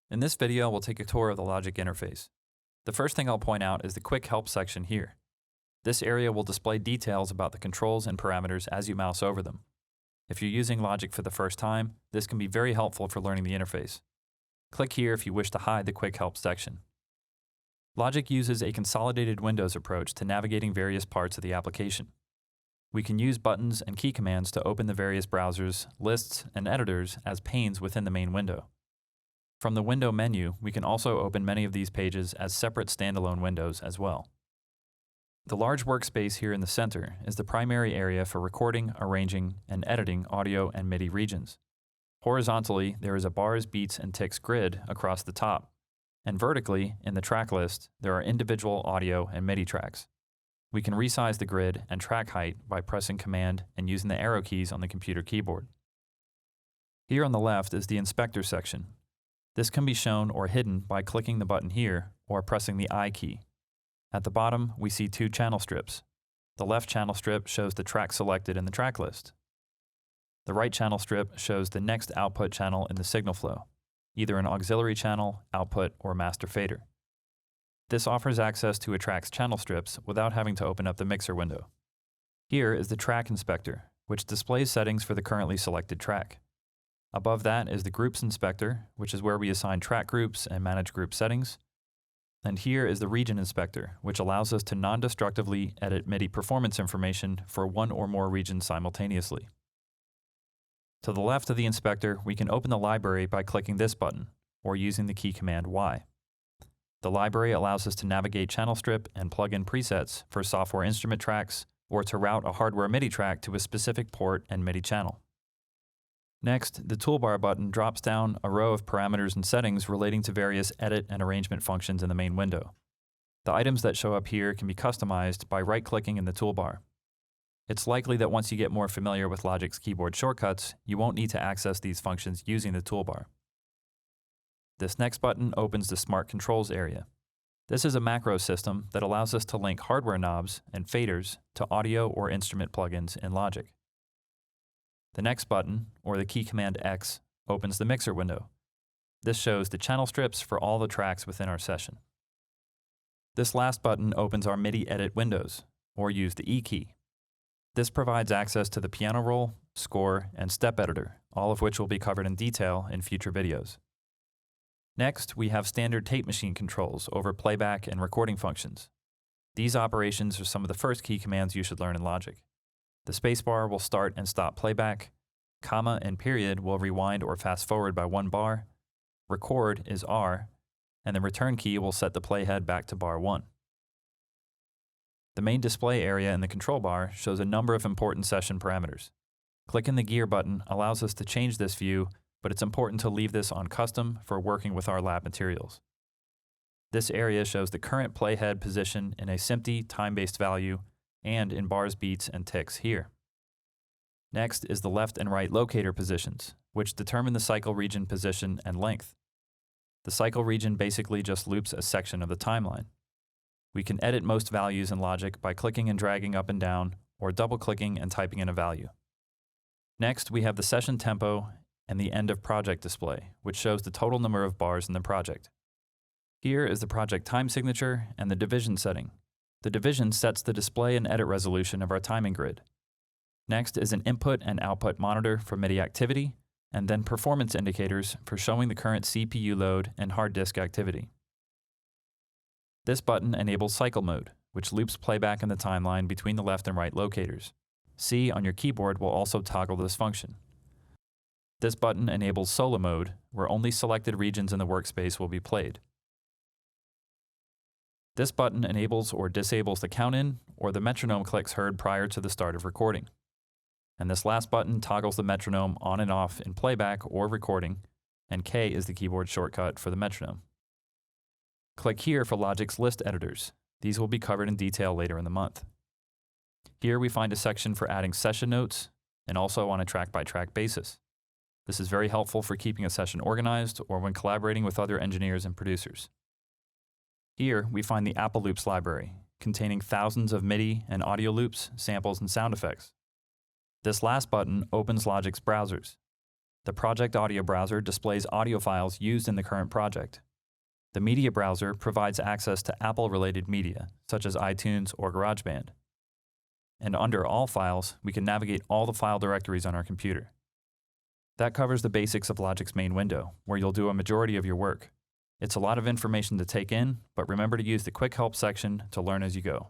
In this video, we'll take a tour of the Logic interface. The first thing I'll point out is the Quick Help section here. This area will display details about the controls and parameters as you mouse over them. If you're using Logic for the first time, this can be very helpful for learning the interface. Click here if you wish to hide the Quick Help section. Logic uses a consolidated Windows approach to navigating various parts of the application. We can use buttons and key commands to open the various browsers, lists, and editors as panes within the main window. From the window menu, we can also open many of these pages as separate standalone windows as well. The large workspace here in the center is the primary area for recording, arranging, and editing audio and MIDI regions. Horizontally, there is a bars, beats, and ticks grid across the top, and vertically, in the track list, there are individual audio and MIDI tracks. We can resize the grid and track height by pressing Command and using the arrow keys on the computer keyboard. Here on the left is the Inspector section. This can be shown or hidden by clicking the button here or pressing the I key. At the bottom, we see two channel strips. The left channel strip shows the track selected in the track list. The right channel strip shows the next output channel in the signal flow, either an auxiliary channel, output, or master fader. This offers access to a track's channel strips without having to open up the mixer window. Here is the Track Inspector, which displays settings for the currently selected track. Above that is the Groups Inspector, which is where we assign track groups and manage group settings. And here is the Region Inspector, which allows us to non-destructively edit MIDI performance information for one or more regions simultaneously. To the left of the inspector, we can open the library by clicking this button, or using the key command Y. The library allows us to navigate channel strip and plug in presets for software instrument tracks, or to route a hardware MIDI track to a specific port and MIDI channel. Next, the toolbar button drops down a row of parameters and settings relating to various edit and arrangement functions in the main window. The items that show up here can be customized by right-clicking in the toolbar. It's likely that once you get more familiar with Logic's keyboard shortcuts, you won't need to access these functions using the toolbar. This next button opens the Smart Controls area. This is a macro system that allows us to link hardware knobs and faders to audio or instrument plugins in Logic. The next button, or the key command X, opens the mixer window. This shows the channel strips for all the tracks within our session. This last button opens our MIDI edit windows, or use the E key. This provides access to the piano roll, score, and step editor, all of which will be covered in detail in future videos. Next, we have standard tape machine controls over playback and recording functions. These operations are some of the first key commands you should learn in Logic. The spacebar will start and stop playback, comma and period will rewind or fast forward by one bar, record is R, and the return key will set the playhead back to bar 1. The main display area in the control bar shows a number of important session parameters. Clicking the gear button allows us to change this view, but it's important to leave this on custom for working with our lab materials. This area shows the current playhead position in a SMPTE time-based value and in bars, beats, and ticks here. Next is the left and right locator positions, which determine the cycle region position and length. The cycle region basically just loops a section of the timeline. We can edit most values in Logic by clicking and dragging up and down, or double-clicking and typing in a value. Next, we have the session tempo and the end of project display, which shows the total number of bars in the project. Here is the project time signature and the division setting. The division sets the display and edit resolution of our timing grid. Next is an input and output monitor for MIDI activity, and then performance indicators for showing the current CPU load and hard disk activity. This button enables cycle mode, which loops playback in the timeline between the left and right locators. C on your keyboard will also toggle this function. This button enables solo mode, where only selected regions in the workspace will be played. This button enables or disables the count-in or the metronome clicks heard prior to the start of recording. And this last button toggles the metronome on and off in playback or recording, and K is the keyboard shortcut for the metronome. Click here for Logic's list editors. These will be covered in detail later in the month. Here we find a section for adding session notes, and also on a track-by-track basis. This is very helpful for keeping a session organized or when collaborating with other engineers and producers. Here, we find the Apple Loops library, containing thousands of MIDI and audio loops, samples, and sound effects. This last button opens Logic's browsers. The Project Audio Browser displays audio files used in the current project. The Media Browser provides access to Apple-related media, such as iTunes or GarageBand. And under All Files, we can navigate all the file directories on our computer. That covers the basics of Logic's main window, where you'll do a majority of your work. It's a lot of information to take in, but remember to use the Quick Help section to learn as you go.